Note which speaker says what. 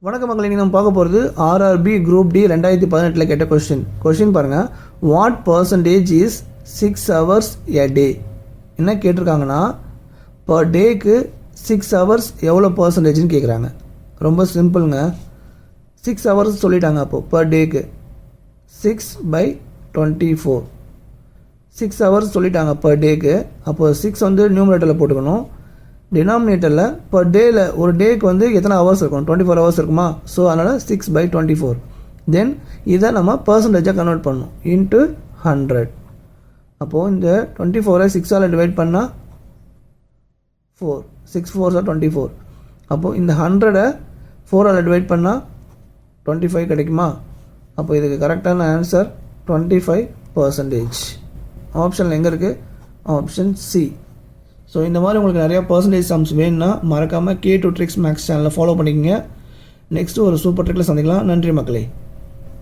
Speaker 1: வணக்கம் மக்களை, நம்ம பார்க்க போகிறது ஆர்ஆர்பி குரூப் டி 2018 கேட்ட கொஸ்டின் பாருங்கள். வாட் பர்சன்டேஜ் இஸ் 6 hours எ டே? என்ன கேட்டிருக்காங்கன்னா, பர் டேக்கு 6 hours எவ்வளோ பர்சன்டேஜ்னு கேட்குறாங்க. ரொம்ப சிம்பிளுங்க. 6 hours சொல்லிட்டாங்க. அப்போது பர் டேக்கு 6/24 6 hours சொல்லிட்டாங்க பர் டேக்கு. அப்போது 6 வந்து நியூமரேட்டரில் போட்டுக்கணும். டினாமினேட்டரில் பர் டேயில் ஒரு டேக்கு வந்து எத்தனை ஹவர்ஸ் இருக்கும்? 24 hours இருக்குமா? ஸோ அதனால் 6/24. தென் இதை நம்ம பர்சன்டேஜாக கன்வெர்ட் பண்ணணும் இன்ட்டு 100. அப்போது இந்த 24 6ஆல் டிவைட் பண்ணால் 4, 6 4s are 24. அப்போது இந்த 100 4ஆல் டிவைட் பண்ணால் 25 கிடைக்குமா? அப்போ இதுக்கு கரெக்டான ஆன்சர் 25%. ஆப்ஷனில் எங்கே இருக்குது? Option C. ஸோ இந்த மாதிரி உங்களுக்கு நிறையா பர்சன்டேஜ் சம்ஸ் வேணும்னா மறக்காமல் K2 Tricks Max சேனலை ஃபாலோ பண்ணிக்கோங்க. நெக்ஸ்ட்டு ஒரு சூப்பர் ட்ரிக்கில் சந்திக்கலாம். நன்றி மக்களே.